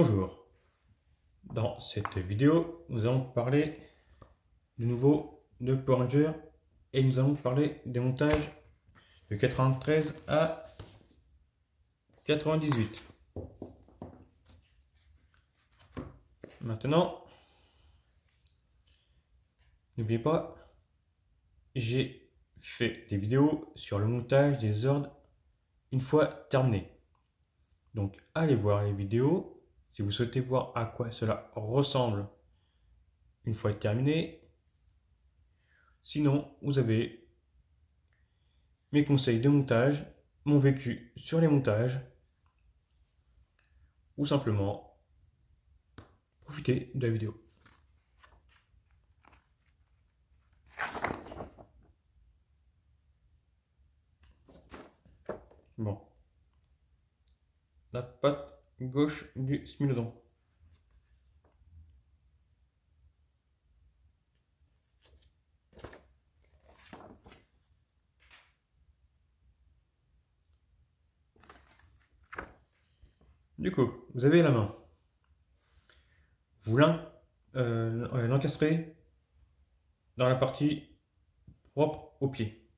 Bonjour, dans cette vidéo, nous allons parler de nouveau de Power Rangers et nous allons parler des montages de 93 à 98. Maintenant, n'oubliez pas, j'ai fait des vidéos sur le montage des ordres une fois terminé. Donc allez voir les vidéos si vous souhaitez voir à quoi cela ressemble une fois terminé. Sinon, vous avez mes conseils de montage, mon vécu sur les montages, ou simplement profiter de la vidéo. Bon. La patte gauche du Smilodon. Du coup, vous avez la main. Vous l'encastrez dans la partie propre au pied.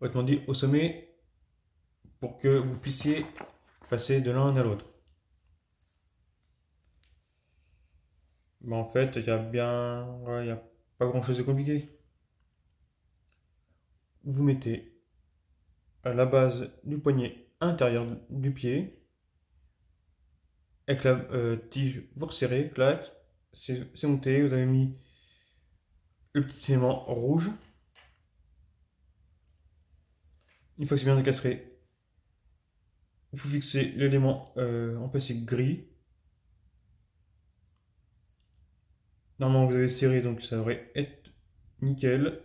Autrement dit, au sommet, pour que vous puissiez passer de l'un à l'autre. Mais en fait, il y a pas grand chose de compliqué. Vous mettez à la base du poignet intérieur du pied. Avec la tige, vous resserrez, clac, c'est monté, vous avez mis le petit élément rouge. Une fois que c'est bien encastré, vous fixez l'élément en plastique gris. Normalement vous avez serré, donc ça devrait être nickel.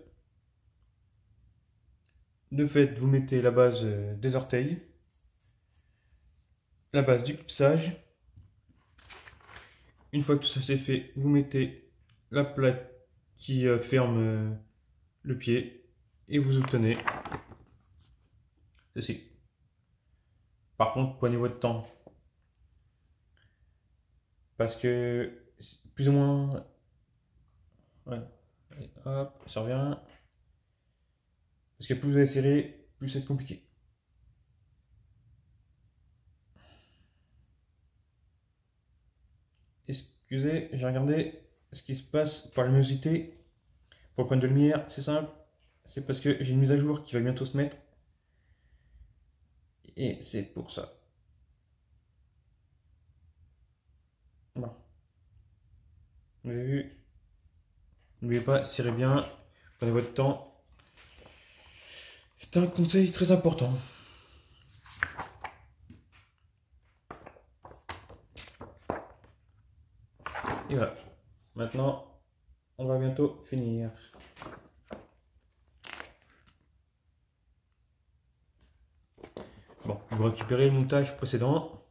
De fait, vous mettez la base des orteils, la base du clipsage. Une fois que tout ça c'est fait, vous mettez la plaque qui ferme le pied et vous obtenez ceci. Par contre, prenez votre temps parce que plus ou moins, ouais, allez, hop, ça revient. Parce que plus vous allez serrer, plus c'est compliqué. Excusez, j'ai regardé ce qui se passe par la luminosité. Pour le point de lumière, c'est simple. C'est parce que j'ai une mise à jour qui va bientôt se mettre. Et c'est pour ça. Bon. Vous avez vu? N'oubliez pas, serrez bien. Prenez votre temps. C'est un conseil très important. Et voilà. Maintenant, on va bientôt finir. Bon, vous récupérez le montage précédent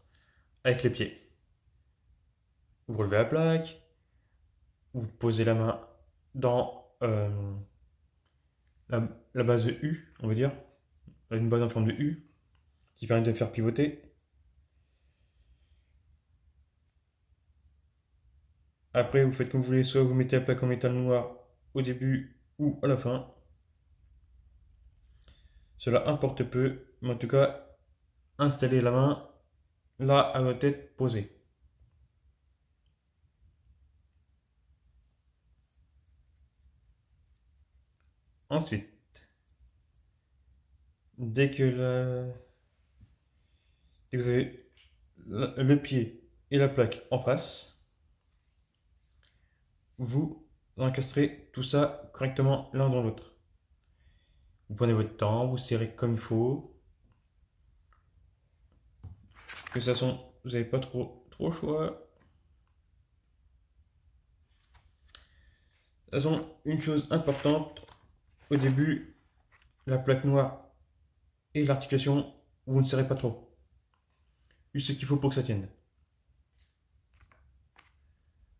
avec les pieds. Vous relevez la plaque. Vous posez la main dans la base de U, on va dire. Une base en forme de U qui permet de faire pivoter. Après, vous faites comme vous voulez, soit vous mettez la plaque en métal noir au début ou à la fin. Cela importe peu, mais en tout cas, installez la main là à votre tête posée. Ensuite, dès que vous avez le pied et la plaque en face, vous encastrez tout ça correctement l'un dans l'autre. Vous prenez votre temps, vous serrez comme il faut. De toute façon, vous n'avez pas trop le choix. De toute façon, une chose importante, au début, la plaque noire et l'articulation, vous ne serrez pas trop. Juste ce qu'il faut pour que ça tienne.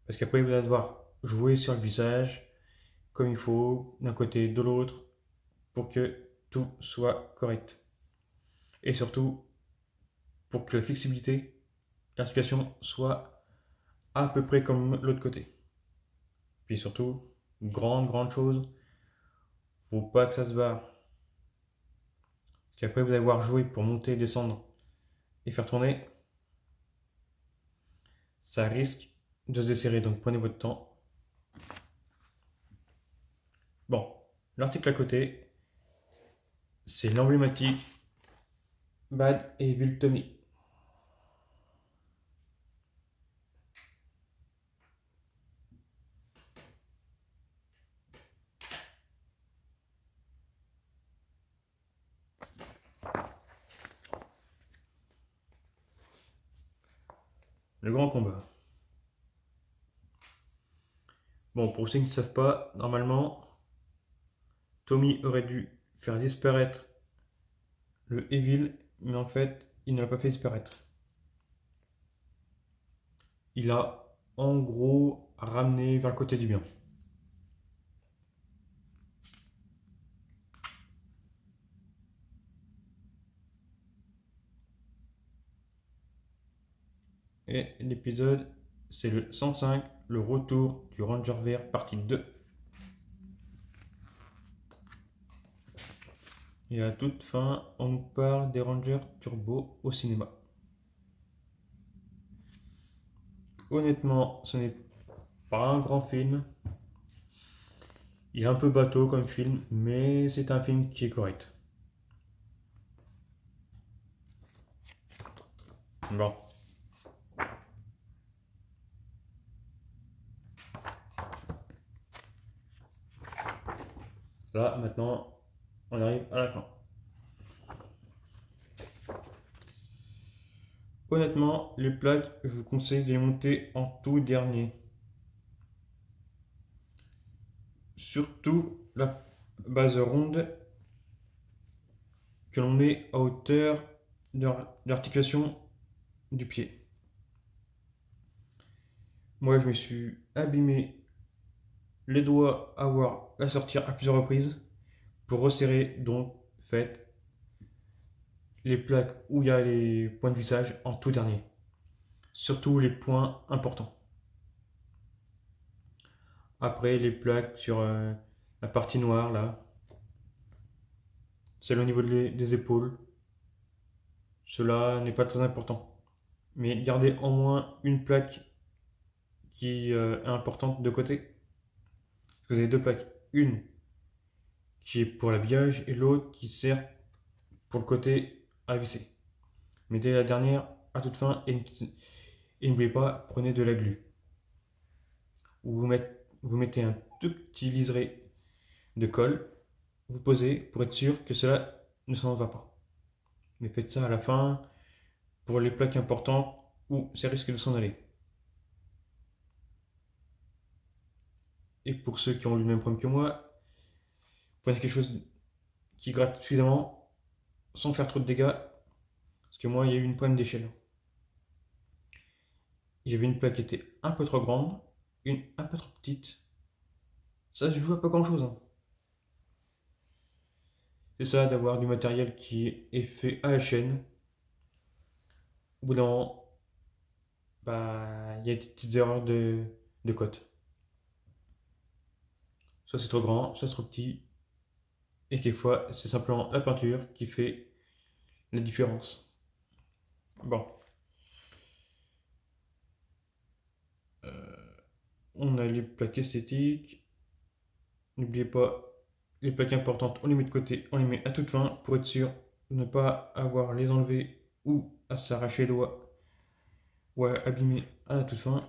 Parce qu'après, vous allez devoir jouer sur le visage comme il faut, d'un côté, de l'autre, pour que tout soit correct. Et surtout, pour que la flexibilité, l'articulation soit à peu près comme l'autre côté. Puis surtout, grande chose, faut pas que ça se barre. Parce qu'après vous allez avoir joué pour monter, descendre et faire tourner, ça risque de se desserrer, donc prenez votre temps. Bon, l'article à côté, c'est l'emblématique Bad Evil Tommy. Le grand combat. Bon, pour ceux qui ne savent pas, normalement, Tommy aurait dû faire disparaître le Evil, mais en fait, il ne l'a pas fait disparaître. Il a, en gros, ramené vers le côté du bien. Et l'épisode, c'est le 105, le retour du Ranger Vert, partie 2. Et à toute fin, on nous parle des Rangers Turbo au cinéma. Honnêtement, ce n'est pas un grand film. Il est un peu bateau comme film, mais c'est un film qui est correct. Bon. Là, maintenant, on arrive à la fin. Honnêtement, les plaques, je vous conseille de les monter en tout dernier. Surtout la base ronde que l'on met à hauteur de l'articulation du pied. Moi, je me suis abîmé les doigts à voir la sortir à plusieurs reprises pour resserrer, donc faites les plaques où il y a les points de vissage en tout dernier. Surtout les points importants. Après, les plaques sur la partie noire, là, celle au niveau des épaules, cela n'est pas très important. Mais gardez au moins une plaque qui est importante de côté. Vous avez deux plaques. Une qui est pour l'habillage et l'autre qui sert pour le côté à visser. Mettez la dernière à toute fin et n'oubliez pas, prenez de la glu. Vous mettez un tout petit liseré de colle, vous posez pour être sûr que cela ne s'en va pas. Mais faites ça à la fin pour les plaques importantes où ça risque de s'en aller. Et pour ceux qui ont eu le même problème que moi, prenez quelque chose qui gratte suffisamment sans faire trop de dégâts. Parce que moi, il y a eu une panne d'échelle. J'avais une plaque qui était un peu trop grande, une un peu trop petite. Ça se joue à pas grand chose. Hein. C'est ça d'avoir du matériel qui est fait à la chaîne. Au bout d'un moment, bah, il y a des petites erreurs de cote. Soit c'est trop grand, soit c'est trop petit. Et quelquefois, c'est simplement la peinture qui fait la différence. Bon. On a les plaques esthétiques. N'oubliez pas, les plaques importantes, on les met de côté, on les met à toute fin pour être sûr de ne pas avoir les enlever ou à s'arracher les doigts ou à abîmer à la toute fin.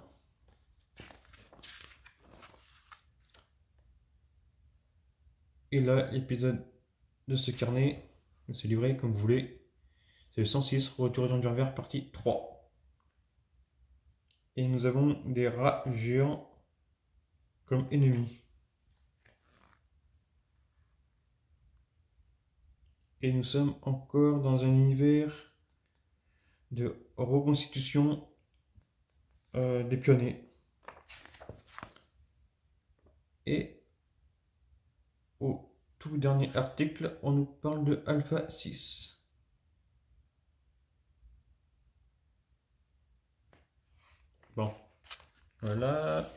Et là, l'épisode de ce carnet, de ce livret, comme vous voulez, c'est le 106, Retour du Vert, partie 3. Et nous avons des rats géants comme ennemis. Et nous sommes encore dans un univers de reconstitution des pionniers. Et au tout dernier article, on nous parle de Alpha 6. Bon, voilà.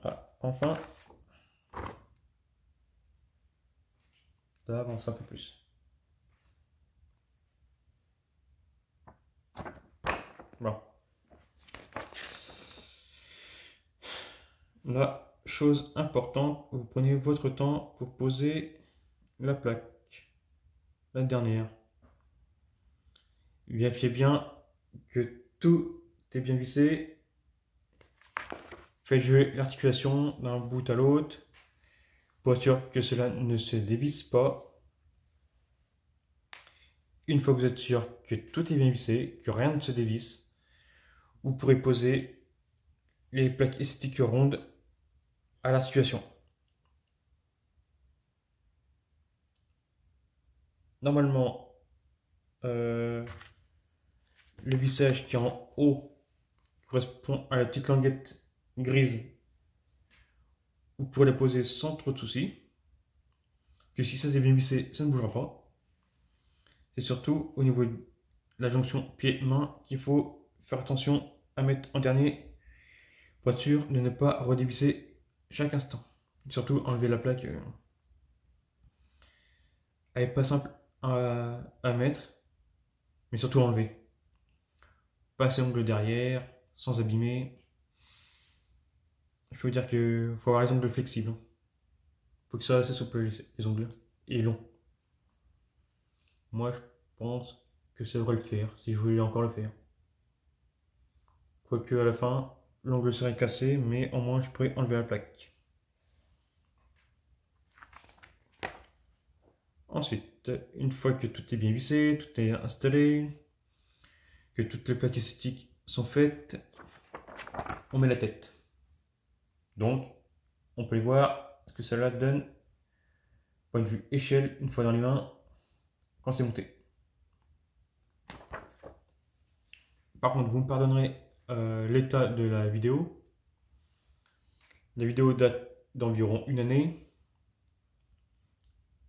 Ah, enfin, ça avance un peu plus. Bon. La chose importante, vous prenez votre temps pour poser la plaque, la dernière. Vérifiez bien que tout est bien vissé. Faites jouer l'articulation d'un bout à l'autre pour être sûr que cela ne se dévisse pas. Une fois que vous êtes sûr que tout est bien vissé, que rien ne se dévisse, vous pourrez poser les plaques esthétiques rondes à l'articulation. Normalement, le vissage qui est en haut correspond à la petite languette grise. Vous pourrez la poser sans trop de soucis. Que si ça s'est bien vissé, ça ne bougera pas. C'est surtout au niveau de la jonction pied-main qu'il faut faire attention à mettre en dernier pour être sûr de ne pas redévisser chaque instant. Surtout enlever la plaque. Elle n'est pas simple à mettre, mais surtout enlever. Passer l'ongle derrière, sans abîmer. Il faut dire qu'il faut avoir les ongles flexibles. Il faut que ça soit assez souple les ongles et long. Moi je pense que ça devrait le faire si je voulais encore le faire. Quoique à la fin, l'ongle serait cassé, mais au moins je pourrais enlever la plaque. Ensuite, une fois que tout est bien vissé, tout est installé, que toutes les plaques esthétiques sont faites, on met la tête. Donc, on peut voir ce que cela donne, point de vue échelle, une fois dans les mains, quand c'est monté. Par contre, vous me pardonnerez l'état de la vidéo. La vidéo date d'environ une année.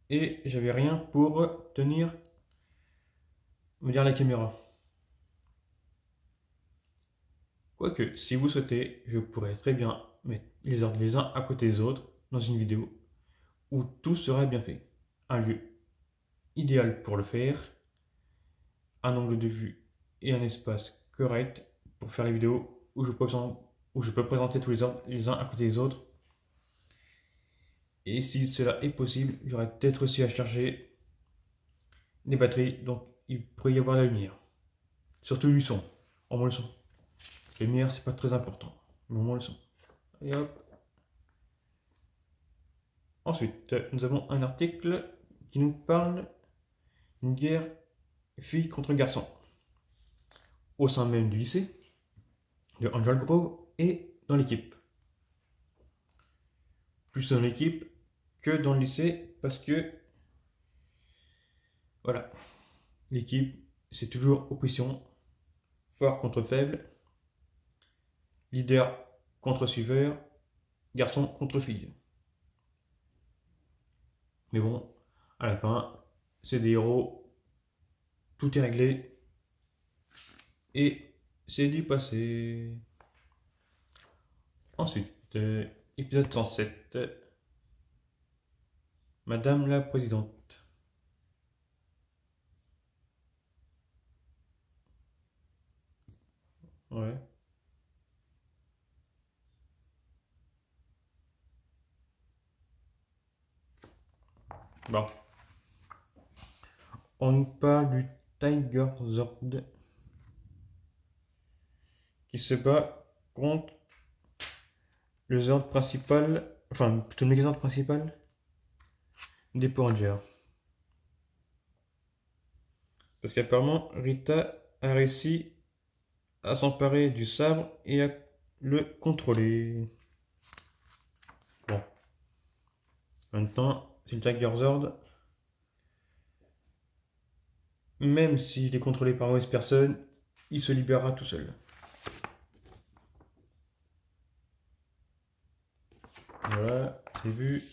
Et j'avais rien pour tenir, me dire la caméra. Quoique, si vous souhaitez, je pourrais très bien mettre les ordres les uns à côté des autres dans une vidéo où tout sera bien fait. Un lieu idéal pour le faire, un angle de vue et un espace correct pour faire les vidéos où je peux présenter tous les ordres les uns à côté des autres. Et si cela est possible, il y aurait peut-être aussi à charger les batteries, donc il pourrait y avoir de la lumière. Surtout le son, au moins le son. La lumière, c'est pas très important, mais au moins le son. Et hop. Ensuite, nous avons un article qui nous parle d'une guerre filles contre garçons au sein même du lycée de Angel Grove et dans l'équipe. Plus dans l'équipe que dans le lycée parce que voilà, l'équipe c'est toujours opposition, fort contre faible, leader contre suiveur, garçon contre fille. Mais bon, à la fin, c'est des héros, tout est réglé et c'est du passé. Ensuite, épisode 107, Madame la Présidente. Ouais. Bon. On nous parle du Tiger Zord qui se bat contre le Zord principal, enfin plutôt le Megazord principal des Power Rangers. Parce qu'apparemment Rita a réussi à s'emparer du sabre et à le contrôler. Bon. Maintenant, c'est le Tiger Zord. Même s'il est contrôlé par mauvaise personne, il se libérera tout seul. Voilà, c'est vu.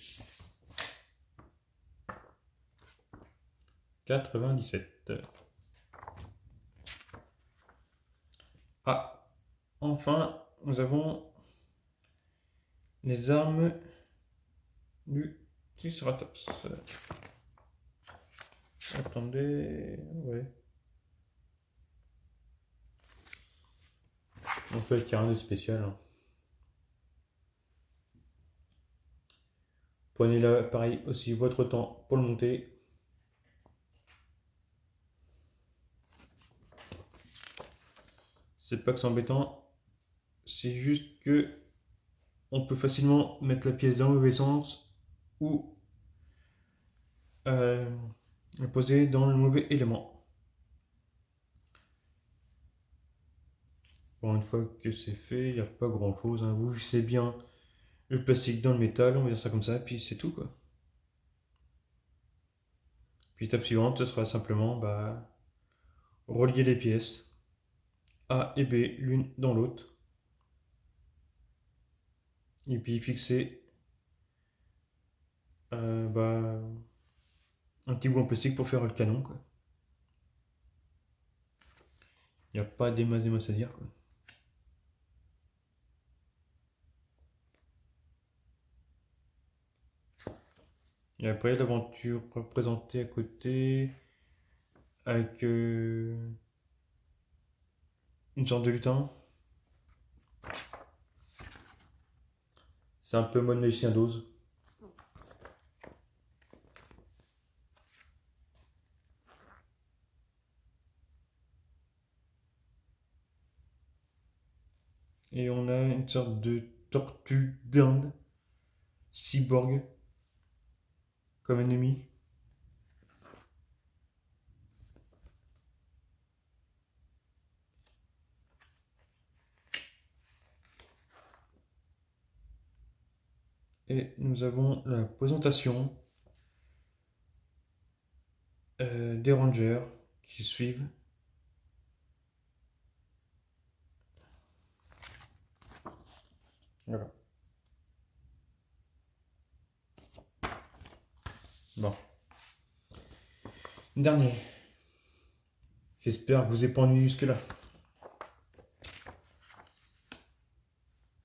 97. enfin, nous avons les armes du Triceratops. Attendez, ouais. En fait, il n'y a rien de spécial, hein. Prenez là, pareil, aussi votre temps pour le monter. C'est pas que c'est embêtant, c'est juste que on peut facilement mettre la pièce dans le mauvais sens ou la poser dans le mauvais élément. Bon, une fois que c'est fait, il n'y a pas grand chose, hein. Vous vissez bien le plastique dans le métal, on va dire ça comme ça, puis c'est tout quoi. Puis l'étape suivante, ce sera simplement relier les pièces A et B l'une dans l'autre. Et puis fixer un petit bout en plastique pour faire le canon quoi. Il n'y a pas des masses à dire quoi. Et après l'aventure représentée à côté avec une sorte de lutin. C'est un peu mode magicien d'Oz. Et on a une sorte de tortue d'Inde, cyborg, comme ennemi. Et nous avons la présentation des rangers qui suivent. Voilà. Bon. Dernier. J'espère que vous avez pas ennuyé jusque-là.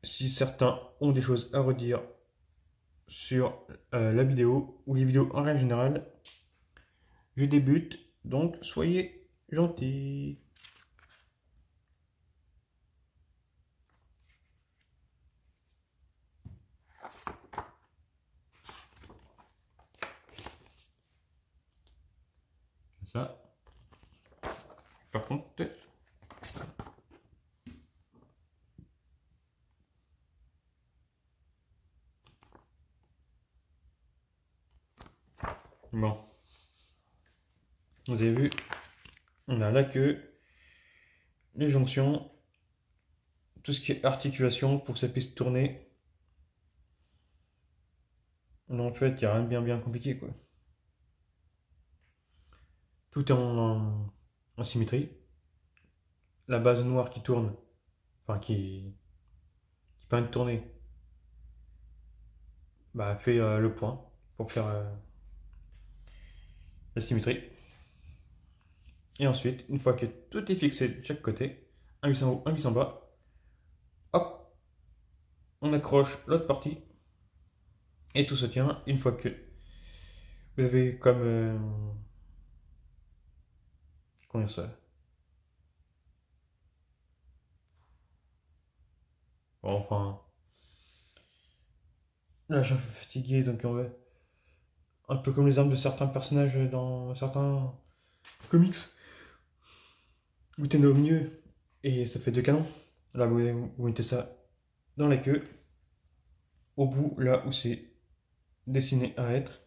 Si certains ont des choses à redire sur la vidéo ou les vidéos en règle générale, je débute, donc soyez gentils. Ça. Par contre, bon, vous avez vu, on a la queue, les jonctions, tout ce qui est articulation pour que ça puisse tourner. Mais en fait, il n'y a rien de bien compliqué quoi. Tout est en symétrie. La base noire qui tourne, enfin qui permet de tourner, fait le point pour faire la symétrie. Et ensuite, une fois que tout est fixé de chaque côté, un vis en haut, un vis en bas, hop, on accroche l'autre partie et tout se tient. Une fois que vous avez comme combien ça? Bon, enfin, là je suis fatigué donc on va un peu comme les armes de certains personnages dans certains comics. Vous tenez au milieu et ça fait deux canons. Là vous mettez ça dans la queue, au bout là où c'est destiné à être.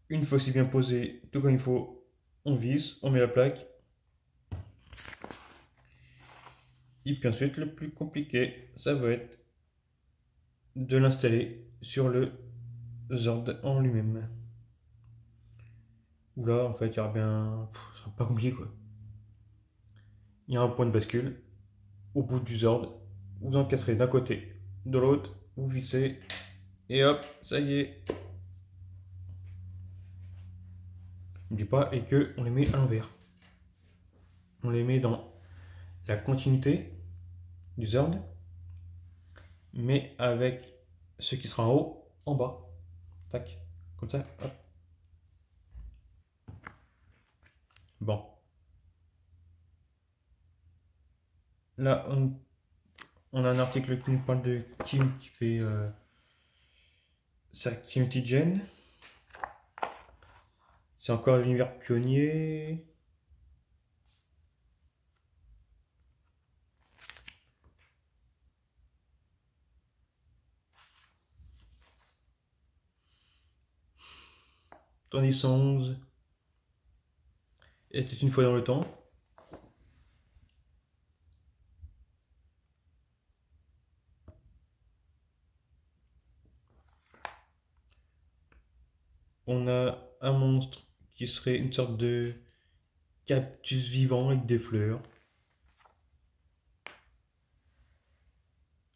Une fois c'est bien posé, tout comme il faut, on visse, on met la plaque. Et puis ensuite, le plus compliqué, ça va être de l'installer sur le Zord en lui-même. Où là, en fait, il y aura bien... ça sera pas compliqué, quoi. Il y a un point de bascule au bout du Zord. Vous encastrez d'un côté, de l'autre, vous vissez, et hop, ça y est. N'oublie pas, et que on les met à l'envers. on les met dans la continuité du Zord, mais avec ce qui sera en haut, en bas. Tac, comme ça, hop. Bon. Là, on a un article qui nous parle de Kim qui fait sa Community Gen. C'est encore l'univers pionnier. Tandis 11 était une fois dans le temps. On a un monstre qui serait une sorte de cactus vivant avec des fleurs.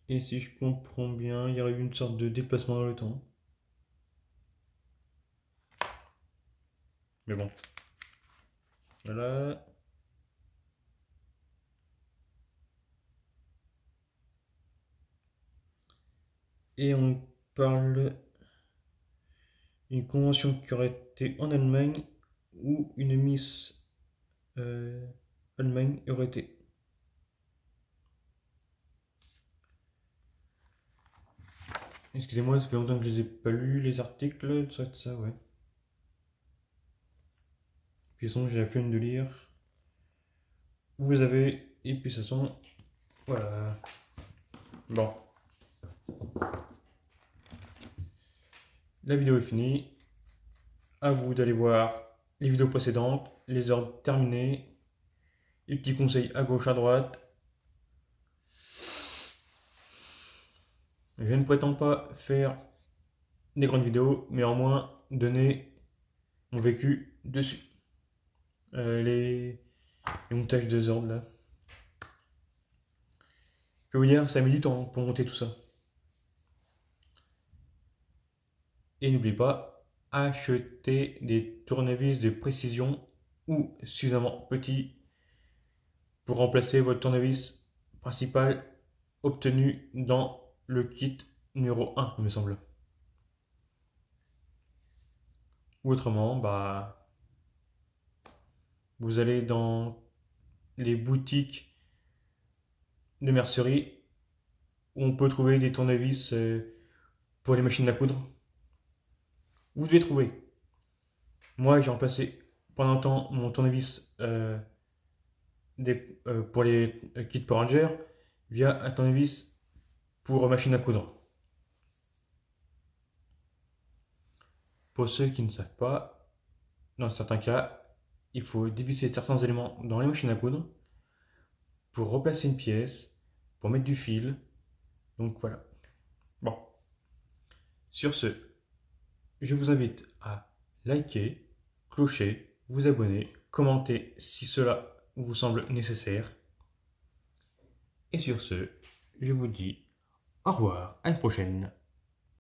Et si je comprends bien, il y aurait eu une sorte de déplacement dans le temps. Mais bon. Voilà. Et on parle d'une convention qui aurait été en Allemagne où une Miss Allemagne aurait été. Excusez-moi, ça fait longtemps que je les ai pas lus, les articles, tout ça, ouais. Puis sinon, j'ai la flemme de lire. Vous avez, et puis ça sent, voilà. Bon. La vidéo est finie. À vous d'aller voir les vidéos précédentes, les ordres terminés, les petits conseils à gauche, à droite. Je ne prétends pas faire des grandes vidéos, mais au moins donner mon vécu dessus. Les montages de ordres là. Je peux vous dire, ça met du temps pour monter tout ça. Et n'oubliez pas, acheter des tournevis de précision ou suffisamment petits pour remplacer votre tournevis principal obtenu dans le kit numéro 1, il me semble. Ou autrement, bah, vous allez dans les boutiques de mercerie où on peut trouver des tournevis pour les machines à coudre. Vous devez trouver. Moi, j'ai remplacé pendant un temps mon tournevis pour les kits Power Rangers via un tournevis pour machine à coudre. Pour ceux qui ne savent pas, dans certains cas, il faut dévisser certains éléments dans les machines à coudre pour replacer une pièce, pour mettre du fil. Donc voilà. Bon. Sur ce, je vous invite à liker, clocher, vous abonner, commenter si cela vous semble nécessaire. Et sur ce, je vous dis au revoir, à une prochaine.